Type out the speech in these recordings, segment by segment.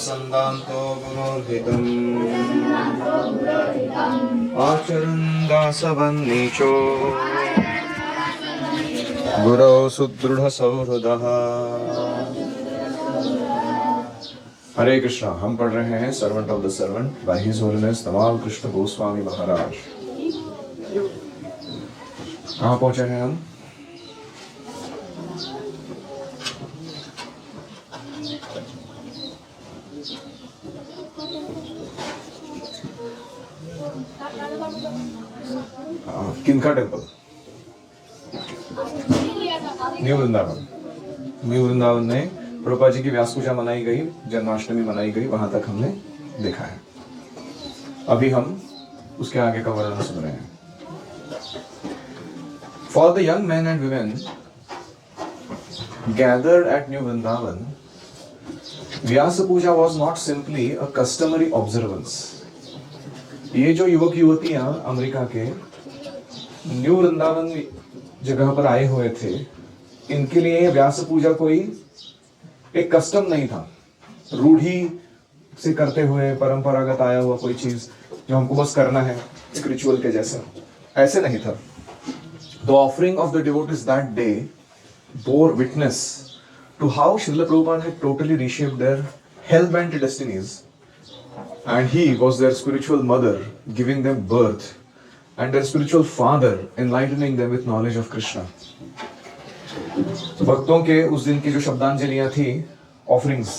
स्वसन्दान्तो गुणोर्हितम् आचरन् दासवन्नीचो गुरौ सुदृढ़सौहृदः। हरे कृष्णा। हम पढ़ रहे हैं servant of the servant by his holiness Tamal Krishna Goswami Maharaj. कहाँ पहुंचे हैं हम? किनका temple? New Vrindavan. New Vrindavan में प्रभुपाद जी की व्यास पूजा मनाई गई, जन्माष्टमी मनाई गई, वहां तक हमने देखा है। अभी हम उसके आगे का वर्णन सुन रहे हैं। For the young men and women gathered at New Vrindavan, Vyasa Puja was not simply a customary observance. ये जो युवक युवतियां अमेरिका के न्यू वृंदावन जगह पर आए हुए थे, इनके लिए व्यास पूजा कोई एक कस्टम नहीं था, रूढ़ी से करते हुए परंपरागत आया हुआ कोई चीज जो हमको बस करना है एक रिचुअल के जैसे, ऐसे नहीं था। The offering of the devotees that day bore witness to how Srila Prabhupada had totally reshaped their hell-bent destinies, and he was their spiritual mother, giving them birth, and their spiritual father, enlightening them with knowledge of Krishna. भक्तों के उस दिन की जो शब्दांजलियां थी, offerings,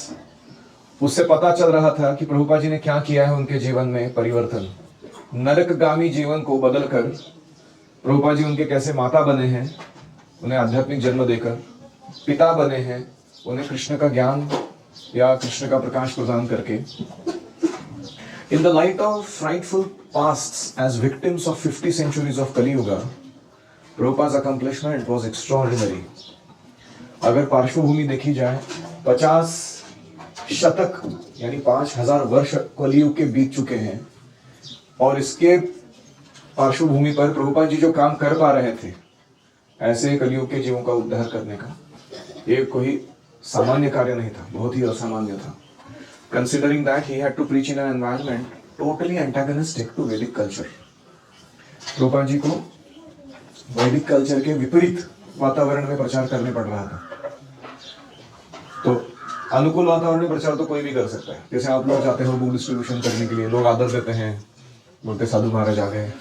उससे पता चल रहा था कि प्रभुपाद जी ने क्या किया है उनके जीवन में परिवर्तन। नरकगामी जीवन को बदलकर प्रभुपाद जी उनके कैसे माता बने हैं, उन्हें आध्यात्मिक जन्म देकर, पिता बने हैं, उन्हें कृष्ण का ज्ञान या कृष्ण का प्रकाश प्रदान करके। In the light of frightful pasts as victims of 50 centuries of Kali Yuga, Prabhupada's accomplishment was extraordinary. अगर पार्श्वभूमि देखी जाए, 50 शतक यानी 5000 वर्ष कलियुग के बीत चुके हैं, और इसके पार्श्वभूमि पर प्रभुपाद जी जो काम कर पा रहे थे, ऐसे कलियुग के जीवों का उद्धार करने का, ये कोई सामान्य कार्य नहीं था, बहुत ही असामान्य था। Considering that he had to preach in an environment totally antagonistic to Vedic culture, Prabhupada ji को वैदिक कल्चर के विपरीत वातावरण में प्रचार करने पड़ रहा था। तो अनुकूल वातावरण में प्रचार तो कोई भी कर सकता है। जैसे आप लोग जाते हो बुक डिस्ट्रीब्यूशन करने के लिए, लोग आदर देते हैं, बोलते साधु महाराज आ गए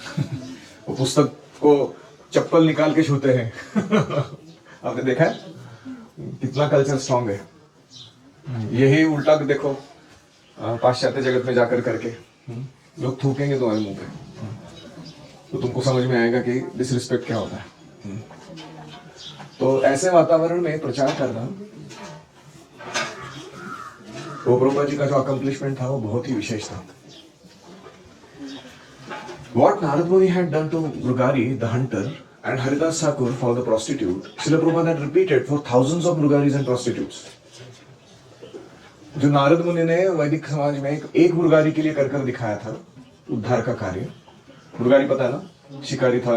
वो पुस्तक को चप्पल निकाल के छूते हैं आपने देखा है कितना कल्चर स्ट्रांग है। यही उल्टा देखो पाश्चात्य जगत में जाकर करके लोग थूकेंगे तुम्हारे मुंह पे, तो तुमको समझ में आएगा कि डिसरिस्पेक्ट क्या होता है। तो ऐसे वातावरण में प्रचार करना, वो प्रभुपाद जी का जो अकम्प्लिशमेंट था वो बहुत ही विशेष था। What Narad Muni had done to Mrugari the hunter and Haridas Thakur for the prostitute, Srila Prabhupada had repeated for thousands of Mrugaris and prostitutes. जो नारद मुनि ने वैदिक समाज में एक मुर्गारी के लिए कर दिखाया था उद्धार का कार्य। मुर्गारी पता है ना, शिकारी था,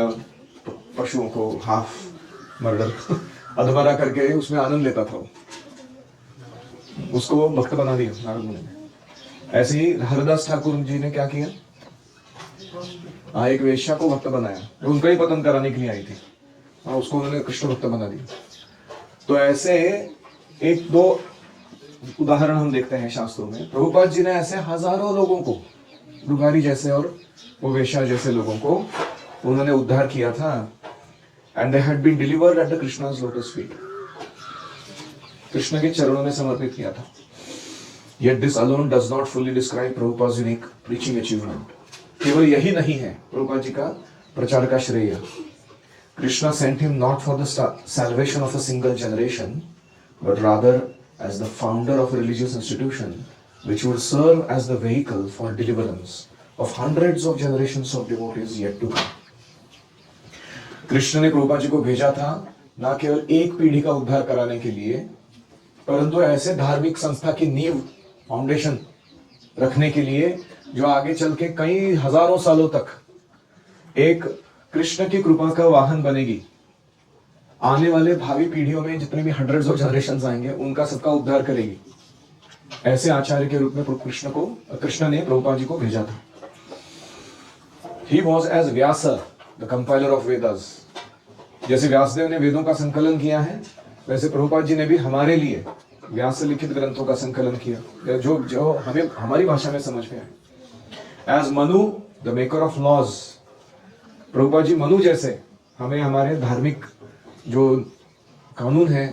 पशुओं को हाफ मर्डर अधमरा करके उसमें आनंद लेता था, उसको भक्त बना दिया नारद मुनि ने। ऐसे ही हरिदास ठाकुर जी ने क्या किया, एक वेश्या को भक्त बनाया, उनका ही पतन कराने के लिए आई थी, उसको उन्होंने कृष्ण भक्त बना दिया। तो ऐसे एक दो उदाहरण हम देखते हैं शास्त्रों में। प्रभुपाद जी ने ऐसे हजारों लोगों को, रुगारी जैसे और वो वेश्या जैसे लोगों को उन्होंने उद्धार किया था। And they had been delivered at the Krishna's lotus feet, Krishna के चरणों में समर्पित किया था। Yet this alone does not fully describe Prabhupada's unique preaching achievement. केवल यही नहीं है प्रभुपाद जी का प्रचार का श्रेय। Krishna sent him not for the salvation of a single generation, but rather as the founder of a religious institution which would serve as the vehicle for deliverance of hundreds of generations of devotees yet to come. Krishna ने प्रभुपाद जी को भेजा था न केवल एक पीढ़ी का उद्धार कराने के लिए, परंतु ऐसे धार्मिक संस्था की नींव, फाउंडेशन रखने के लिए जो आगे चल के कई हजारों सालों तक एक कृष्ण की कृपा का वाहन बनेगी। आने वाले भावी पीढ़ियों में जितने भी हंड्रेड्स ऑफ जनरेशंस आएंगे उनका सबका उद्धार करेगी। ऐसे आचार्य के रूप में कृष्ण ने प्रभुपाद जी को भेजा था। He was as Vyasa, the compiler of Vedas. जैसे व्यासदेव ने वेदों का संकलन किया है, वैसे प्रभुपाद जी ने भी हमारे लिए व्यास लिखित ग्रंथों का संकलन किया, जो हमें हमारी भाषा में समझ में आए। As Manu, the maker of laws, Prabhupada ji Manu जैसे हमें हमारे धार्मिक जो कानून है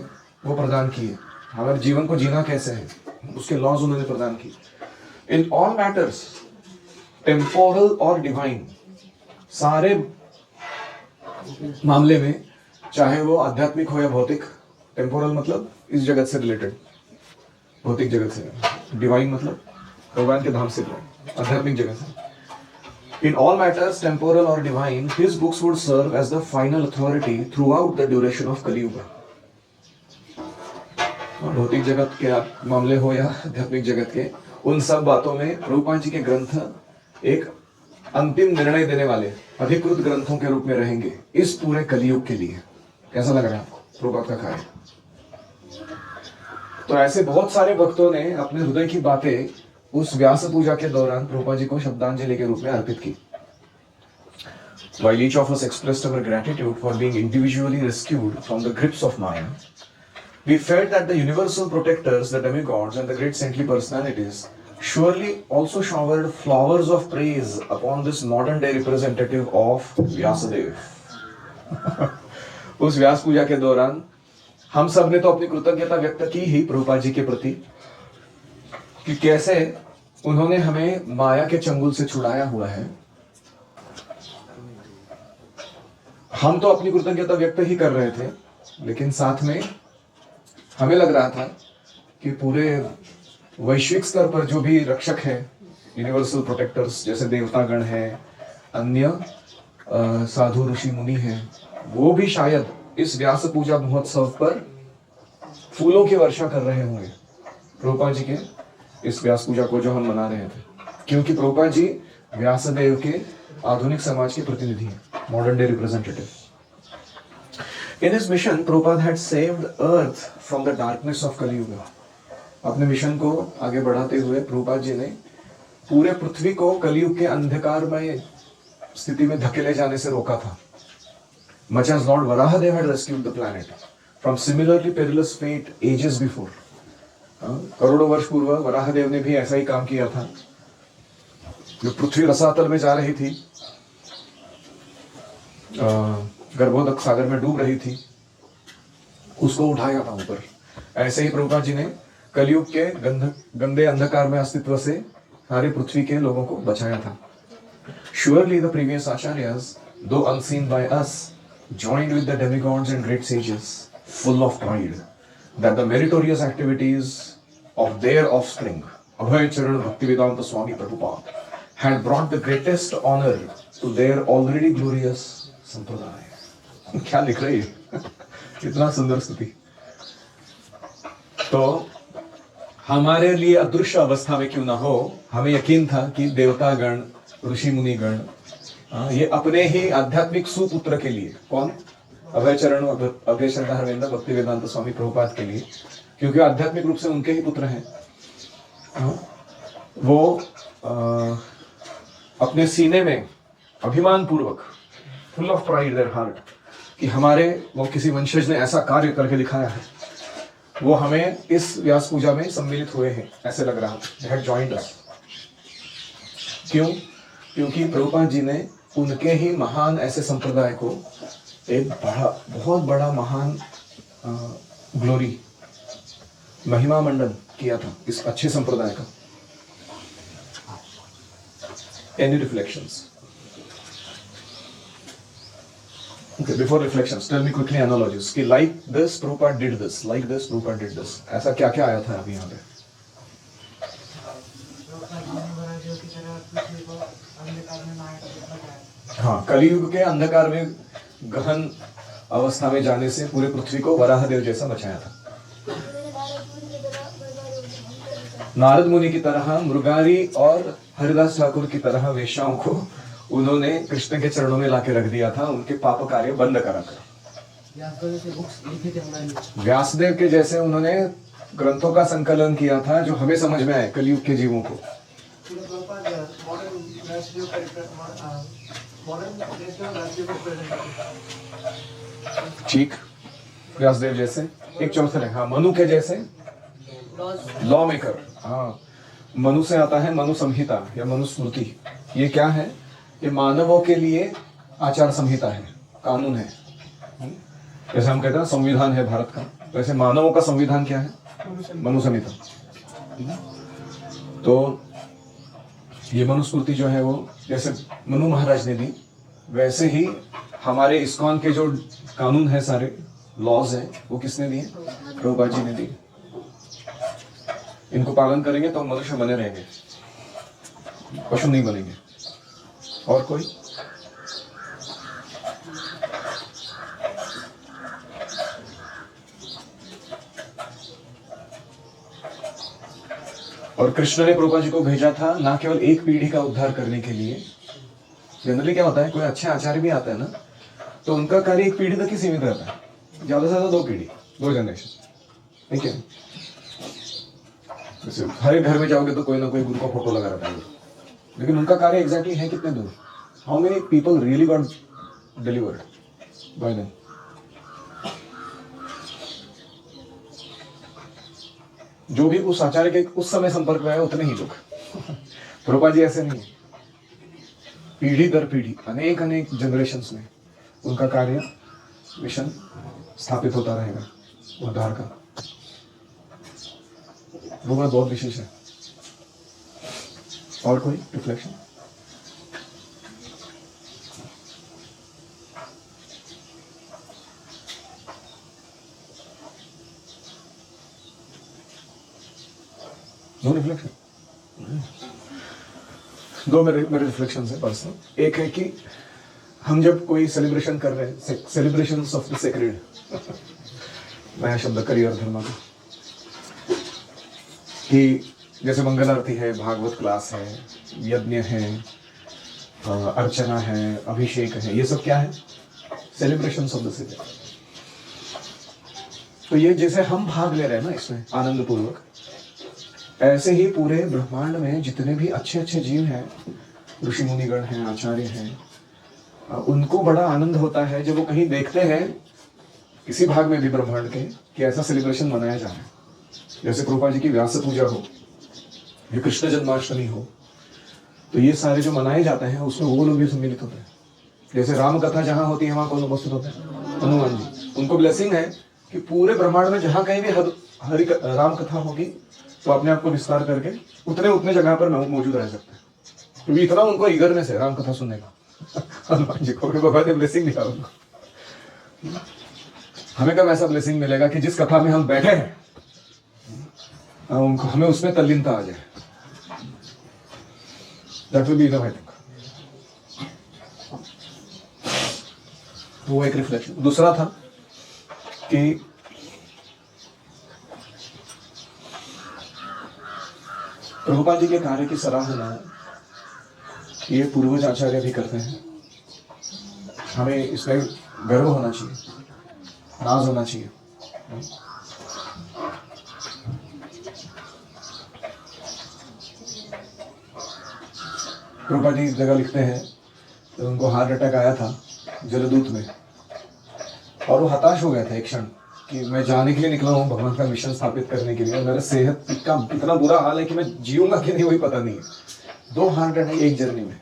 वो प्रदान किए, हमारे जीवन को जीना कैसे है उसके लॉज उन्होंने प्रदान किए। इन ऑल मैटर्स टेम्पोरल और डिवाइन, सारे मामले में, चाहे वो आध्यात्मिक हो या भौतिक, टेम्पोरल मतलब इस जगत से रिलेटेड, भौतिक जगत से, डिवाइन मतलब भगवान के धाम से रिलेटेड, आध्यात्मिक जगत से। इन ऑल मैटर्स टेम्पोरल और divine, his books would serve as the final authority throughout the duration of Kaliyuga. भौतिक जगत के मामले हो या आध्यात्मिक जगत के, उन सब बातों में प्रभुपाद जी के ग्रंथ एक अंतिम निर्णय देने वाले अधिकृत ग्रंथों के रूप में रहेंगे इस पूरे कलियुग के लिए। कैसा लग रहा है आपको प्रभुपाद का कार्य? तो ऐसे बहुत सारे भक्तों ने अपने हृदय की बातें उस व्यास पूजा के दौरान प्रभुपाद जी को शब्दांजलि के रूप में अर्पित की। While each of us expressed our gratitude for being individually rescued from the grips of Maya, we felt that the universal protectors, the demigods and the great saintly personalities surely also showered flowers of praise upon this modern day representative of Vyasadeva. उस व्यास पूजा के दौरान हम सब ने तो अपनी कृतज्ञता व्यक्त की ही प्रभुपाद जी के प्रति कि कैसे उन्होंने हमें माया के चंगुल से छुड़ाया हुआ है। हम तो अपनी कृतज्ञता व्यक्त ही कर रहे थे, लेकिन साथ में हमें लग रहा था कि पूरे वैश्विक स्तर पर जो भी रक्षक है, यूनिवर्सल प्रोटेक्टर्स जैसे देवतागण है, अन्य साधु ऋषि मुनि हैं, वो भी शायद इस व्यास पूजा महोत्सव पर फूलों की वर्षा कर रहे होंगे प्रभुपाद जी के इस व्यास पूजा को जो हम मना रहे थे, क्योंकि प्रभुपाद जी व्यासदेव के आधुनिक समाज के प्रतिनिधि हैं, modern day representative. In his mission, Prabhupada had saved earth from the darkness of Kali Yuga. अपने मिशन को आगे बढ़ाते हुए प्रभुपाद जी ने पूरे पृथ्वी को कलियुग के अंधकारमय स्थिति में धकेले जाने से रोका था। Much as Lord Varahadev had rescued the planet from similarly perilous fate ages before. करोड़ों वर्ष पूर्व वराहदेव ने भी ऐसा ही काम किया था। जो पृथ्वी रसातल में जा रही थी, गर्भोदक सागर में डूब रही थी, उसको उठाया था ऊपर। ऐसे ही प्रभुपाद जी ने कलयुग के गंदे अंधकार में अस्तित्व से सारे पृथ्वी के लोगों को बचाया था। Surely the previous acharyas, though unseen by us, joined with the demigods and great sages, full of pride, that the meritorious activities of their offspring, Abhay Charan Bhaktivedanta Swami Prabhupada, had brought the greatest honor to their already glorious संप्रदाय। क्या लिख रही है कितना सुंदर स्तुति। तो हमारे लिए अदृश्य अवस्था में क्यों ना हो, हमें यकीन था कि देवतागण, ऋषि मुनिगण, ये अपने ही आध्यात्मिक सुपुत्र के लिए, कौन? अभय चरण अभय श्रद्धारविंद भक्ति वेदांत स्वामी प्रभुपाद के लिए, क्योंकि आध्यात्मिक रूप से उनके ही पुत्र हैं, वो अपने सीने में अभिमान पूर्वक, full of pride their heart, कि हमारे वो किसी वंशज ने ऐसा कार्य करके दिखाया है, वो हमें इस व्यास पूजा में सम्मिलित हुए हैं, ऐसे लग रहा है। They had joined us. क्यों? क्योंकि प्रभुपाद जी ने उनके ही महान ऐसे संप्रदाय को एक बहुत बड़ा महान ग्लोरी, महिमा मंडन किया था इस अच्छे संप्रदाय का। Any reflections? Okay, before reflections, tell me quickly analogies. कि like this Prabhupada did this, like this Prabhupada did this. ऐसा क्या क्या आया था अभी यहाँ पे? हाँ, कलियुग के अंधकार में गहन अवस्था में जाने से पूरे पृथ्वी को वराहदेव जैसा बचाया था। नारद मुनि की तरह, मृगारी और हरिदास ठाकुर की तरह वेश्याओं को उन्होंने कृष्ण के चरणों में लाके रख दिया था, उनके पाप कार्य बंद करा कर। व्यासदेव के जैसे उन्होंने ग्रंथों का संकलन किया था जो हमें समझ में आए कलयुग के जीवों को। ठीक, व्यासदेव जैसे एक चौथे है, हाँ मनु के जैसे लॉ मेकर। हाँ, मनु से आता है मनु संहिता या मनुस्मृति। ये क्या है? ये मानवों के लिए आचार संहिता है, कानून है। जैसे हम कहते हैं संविधान है भारत का, वैसे मानवों का संविधान क्या है? मनु संहिता। तो ये मनुस्मृति जो है वो जैसे मनु महाराज ने दी, वैसे ही हमारे इस्कॉन के जो कानून है, सारे लॉज हैं, वो किसने दिए? प्रभुपाद जी ने दिए। इनको पालन करेंगे तो हम मनुष्य बने रहेंगे, पशु नहीं बनेंगे। और कोई? और कृष्ण ने प्रभुपाद जी को भेजा था ना केवल एक पीढ़ी का उद्धार करने के लिए। जनरली क्या होता है, कोई अच्छे आचार्य भी आता है ना, तो उनका कार्य एक पीढ़ी तक ही सीमित रहता है, ज्यादा से ज्यादा 2 पीढ़ी, 2 जनरेशन, ठीक है। जैसे हर एक घर में जाओगे तो कोई ना कोई गुरु का फोटो लगा रहता है, लेकिन उनका कार्य एग्जैक्टली है कितने दूर? How many people really got delivered by them? जो भी उस आचार्य के उस समय संपर्क में आए उतने ही लोग। प्रभुपाद जी ऐसे नहीं है, पीढ़ी दर पीढ़ी अनेक अनेक जनरेशन्स में उनका कार्य मिशन स्थापित होता रहेगा उद्धार का। वो बात बहुत विशेष है। और कोई रिफ्लेक्शन? No reflection? दो मेरे रिफ्लेक्शन है पर्सनल। एक है कि हम जब कोई सेलिब्रेशन कर रहे हैं, सेलिब्रेशंस ऑफ द सेक्रेड, नया शब्द करियर धर्म का, कि जैसे मंगल आरती है, भागवत क्लास है, यज्ञ है, अर्चना है, अभिषेक है, ये सब क्या है? Celebrations of the sacred. तो ये जैसे हम भाग ले रहे हैं ना इसमें आनंद पूर्वक, ऐसे ही पूरे ब्रह्मांड में जितने भी अच्छे अच्छे जीव हैं, ऋषि मुनिगण हैं, आचार्य हैं, उनको बड़ा आनंद होता है जब वो कहीं देखते हैं किसी भाग में भी ब्रह्मांड के कि ऐसा सेलिब्रेशन मनाया जा रहा है। जैसे प्रभुपाद जी की व्यास पूजा हो, या कृष्ण जन्माष्टमी हो, तो ये सारे जो मनाए जाते हैं उसमें वो लोग भी सम्मिलित होते हैं। जैसे राम कथा जहाँ होती है वहां कौन उपस्थित होते हैं? हनुमान जी। उनको ब्लेसिंग है कि पूरे ब्रह्मांड में जहाँ कहीं भी राम कथा होगी तो अपने आप को विस्तार करके उतने जगह पर मौजूद रह सकते हैं, क्योंकि इतना उनको ईगरनेस है राम कथा सुनने का। हनुमान जी को भगवान ने ब्लेसिंग दिया उनको। हमें कब ऐसा ब्लेसिंग मिलेगा कि जिस कथा में हम बैठे हैं हमें उसमें तल्लीनता आ जाए? That will be enough, I think. वो एक रिफ्लेक्शन। दूसरा था कि प्रभुपाद जी के कार्य की सराहना ये पूर्वज आचार्य भी करते हैं। हमें इसमें गर्व होना चाहिए, नाज होना चाहिए। प्रभुपाद जी जगह लिखते हैं तो उनको हार्ट अटैक आया था जलदूत में, और वो हताश हो गया था एक क्षण कि मैं जाने के लिए निकला हूँ भगवान का मिशन स्थापित करने के लिए, और मेरा सेहत का इतना बुरा हाल है कि मैं जीऊंगा कि नहीं वही पता नहीं है। 2 हार्ट अटैक एक जर्नी में।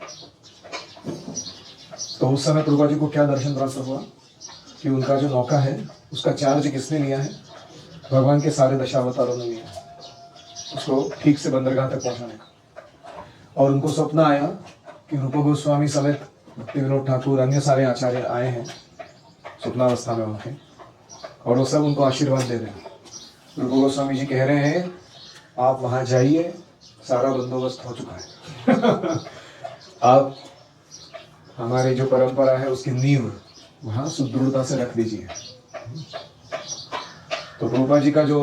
तो उस समय प्रभुपाद जी को क्या दर्शन प्राप्त हुआ कि उनका जो नौका है उसका चार्ज किसने लिया है? भगवान के सारे दशावतारों ने लिया है, उसको ठीक से बंदरगाह तक पहुंचाने का। और उनको स्वप्न आया कि रूप गोस्वामी समेत भक्ति विनोद ठाकुर अन्य सारे आचार्य आए हैं स्वप्नावस्था में उनके, और वो सब उनको आशीर्वाद दे रहे हैं। रूप गोस्वामी जी कह रहे हैं आप वहां जाइए, सारा बंदोबस्त हो चुका है। आप हमारी जो परंपरा है उसकी नींव वहां सुदृढ़ता से रख दीजिए। तो प्रभुपाद जी का जो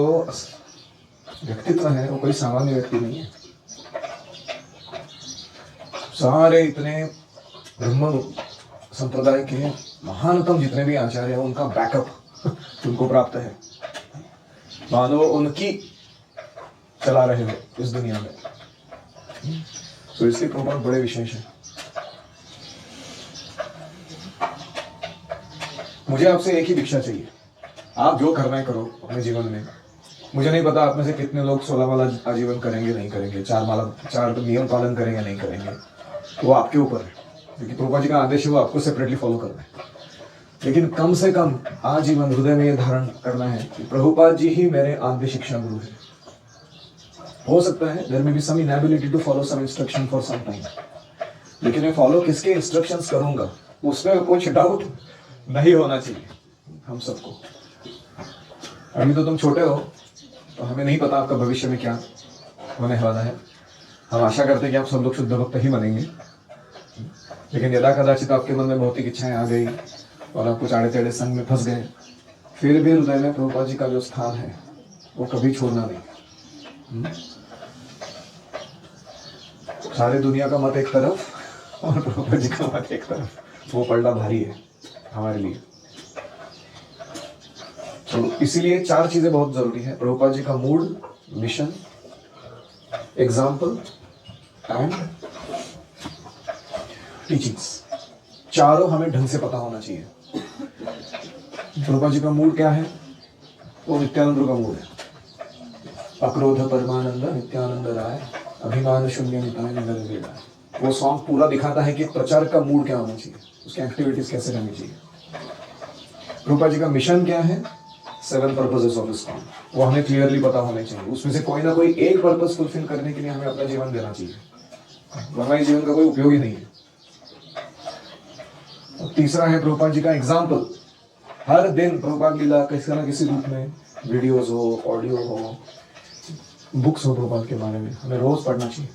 व्यक्तित्व है वो कोई सामान्य व्यक्ति नहीं है। सारे इतने ब्रह्म संप्रदाय के महानतम जितने भी आचार्य हैं उनका बैकअप उनको प्राप्त है। मानो उनकी चला रहे हो इस दुनिया में। तो इसलिए प्रभुपाद बड़े विशेष है। मुझे आपसे एक ही दीक्षा चाहिए, आप जो करना है करो अपने जीवन में। मुझे नहीं पता आप में से कितने लोग 16 माला आजीवन करेंगे नहीं करेंगे, 4 नियम पालन करेंगे नहीं करेंगे, वो आपके ऊपर है, क्योंकि प्रभुपाद जी का आदेश है वो आपको सेपरेटली फॉलो करना है। लेकिन कम से कम आजीवन हृदय में ये धारण करना है कि प्रभुपाद जी ही मेरे आद्य शिक्षा गुरु है। हो सकता है there may be some inability to follow some instruction for some time, लेकिन मैं फॉलो किसके इंस्ट्रक्शंस करूंगा उसमें कुछ डाउट नहीं होना चाहिए हम सबको। अभी तो तुम छोटे हो, तो हमें नहीं पता आपका भविष्य में क्या होने वाला है। हम आशा करते हैं कि आप सब लोग शुद्ध भक्त ही बनेंगे, लेकिन यदा कदाचित आपके मन में भौतिक इच्छाएं आ गई और आप कुछ आड़े टेढ़े संग में फंस गए, फिर भी हृदय में प्रभुपाद जी का जो स्थान है वो कभी छोड़ना नहीं। सारे दुनिया का मत एक तरफ और प्रभुपाद जी का मत एक तरफ, वो पलड़ा भारी है हमारे लिए। तो इसीलिए 4 चीजें बहुत जरूरी है, प्रभुपाद जी का mood, mission, example and teachings. चारों हमें ढंग से पता होना चाहिए। प्रभुपाद जी का मूड क्या है? वो नित्यानंद का मूड है, अक्रोध परमानंद नित्यानंद राय, अभिमान शून्य निताय नगर वेदाय। वो सॉन्ग पूरा दिखाता है कि प्रचार का मूड क्या होना चाहिए, उसकी एक्टिविटीज कैसे रहनी चाहिए। प्रभुपाद जी का मिशन क्या है? 7 पर्पसेस ऑफ इस्कॉन, वो हमें क्लियरली पता होने चाहिए। उसमें से कोई ना कोई एक पर्पस फुलफिल करने के लिए हमें अपना जीवन देना चाहिए, वरना इस जीवन का कोई उपयोग ही नहीं है। और तीसरा है प्रभुपाद जी का एग्जाम्पल। हर दिन प्रभुपाद लीला किसी ना किसी रूप में, वीडियोस हो, ऑडियो हो, बुक्स हो प्रभुपाद के बारे में, हमें रोज पढ़ना चाहिए।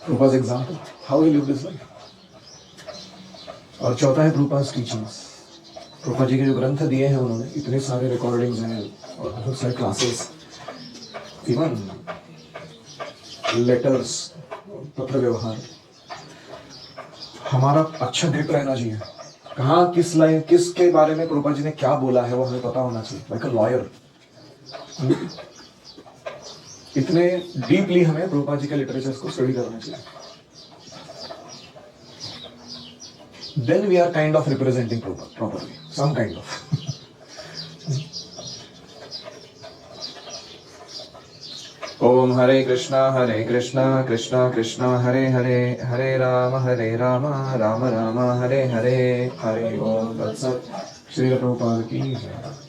Prabhupada example, how he live this life. और चौथा है प्रभुपाद टीचिंग्स। प्रभुपाद जी के जो ग्रंथ दिए हैं उन्होंने, इतने सारे रिकॉर्डिंग्स हैं और बहुत सारे क्लासेस, इवन लेटर्स, पत्र व्यवहार। हमारा अच्छा ग्रिप रहना चाहिए, कहाँ किस लाइन किसके बारे में प्रभुपाद जी ने क्या बोला है वो हमें पता होना चाहिए, लाइक अ लॉयर। इतने डीपली हमें प्रभुपाद जी के लिटरेचर्स को स्टडी करना चाहिए। Then we are kind of representing Prabhupada properly, some kind of. Om Hare Krishna Krishna Krishna Hare Hare Hare Rama Rama Rama Hare Hare Hare Om Tat Sat। Shri Prabhupada की जय।